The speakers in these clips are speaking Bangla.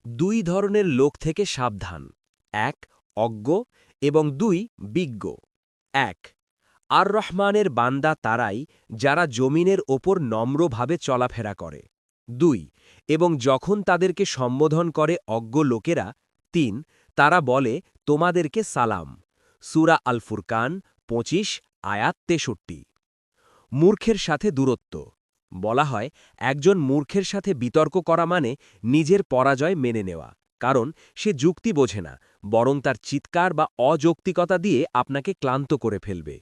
দুই ধরনের লোক থেকে সাবধান। এক, অজ্ঞ এবং দুই, বিজ্ঞ। এক, আর রহমানের বান্দা তারাই যারা জমিনের ওপর নম্রভাবে চলাফেরা করে। দুই, এবং যখন তাদেরকে সম্বোধন করে অজ্ঞ লোকেরা। তিন, তারা বলে তোমাদেরকে সালাম। সূরা আল ফুরকান ২৫ আয়াত ৬৩। মূর্খের সাথে দূরত্ব। বলা হয় একজন মূর্খের সাথে বিতর্ক করা মানে নিজের পরাজয় মেনে নেওয়া, কারণ সে যুক্তি বোঝে না, বরং তার চিৎকার বা অযৌক্তিকতা দিয়ে আপনাকে ক্লান্ত করে ফেলবে।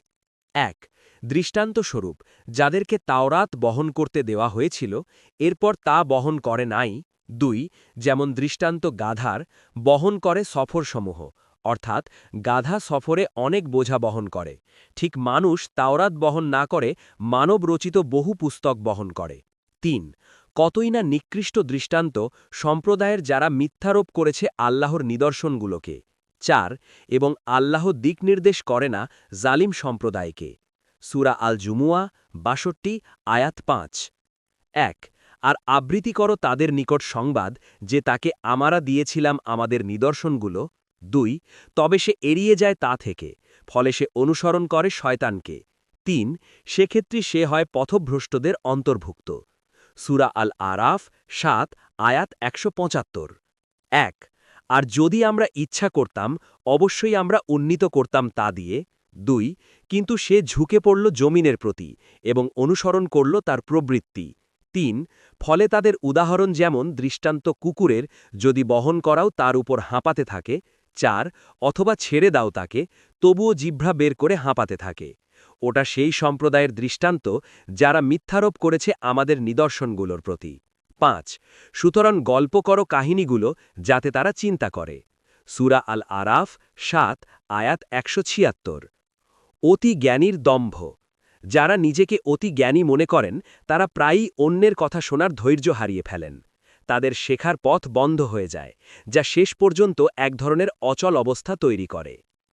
এক, দৃষ্টান্তস্বরূপ যাদেরকে তাওরাত বহন করতে দেওয়া হয়েছিল এরপর তা বহন করে নাই। দুই, যেমন দৃষ্টান্ত গাধার বহন করে সফরসমূহ, অর্থাৎ গাধা সফরে অনেক বোঝা বহন করে, ঠিক মানুষ তাওরাত বহন না করে মানব রচিত বহু পুস্তক বহন করে। তিন, কতই না নিকৃষ্ট দৃষ্টান্ত সম্প্রদায়ের যারা মিথ্যারোপ করেছে আল্লাহর নিদর্শনগুলোকে। চার, এবং আল্লাহ দিকনির্দেশ করে না জালিম সম্প্রদায়কে। সূরা আল জুমুয়া ৬২ আয়াত ৫। এক, আর আবৃত্তি করো তাদের নিকট সংবাদ যে তাকে আমরা দিয়েছিলাম আমাদের নিদর্শনগুলো। দুই, তবে সে এড়িয়ে যায় তা থেকে, ফলে সে অনুসরণ করে শয়তানকে। তিন, সেক্ষেত্রে সে হয় পথভ্রষ্টদের অন্তর্ভুক্ত। সূরা আল আরাফ ৭ আয়াত ১৭৫। এক, আর যদি আমরা ইচ্ছা করতাম অবশ্যই আমরা উন্নীত করতাম তা দিয়ে। দুই, কিন্তু সে ঝুঁকে পড়ল জমিনের প্রতি এবং অনুসরণ করল তার প্রবৃত্তি। তিন, ফলে তাদের উদাহরণ যেমন দৃষ্টান্ত কুকুরের, যদি বহন করাও তার উপর হাঁপাতে থাকে। চার, অথবা ছেড়ে দাও তাকে, তবুও জিহ্বা বের করে হাঁপাতে থাকে। ওটা সেই সম্প্রদায়ের দৃষ্টান্ত যারা মিথ্যারোপ করেছে আমাদের নিদর্শনগুলোর প্রতি। পাঁচ, সুতরাং গল্প করো কাহিনীগুলো যাতে তারা চিন্তা করে। সূরা আল আরাফ ৭ আয়াত ১৭৬। অতি জ্ঞানীর দম্ভ। যারা নিজেকে অতি জ্ঞানী মনে করেন তারা প্রায়ই অন্যের কথা শোনার ধৈর্য হারিয়ে ফেলেন। তাদের শেখার পথ বন্ধ হয়ে যায়, যা শেষ পর্যন্ত এক ধরনের অচল অবস্থা তৈরি করে।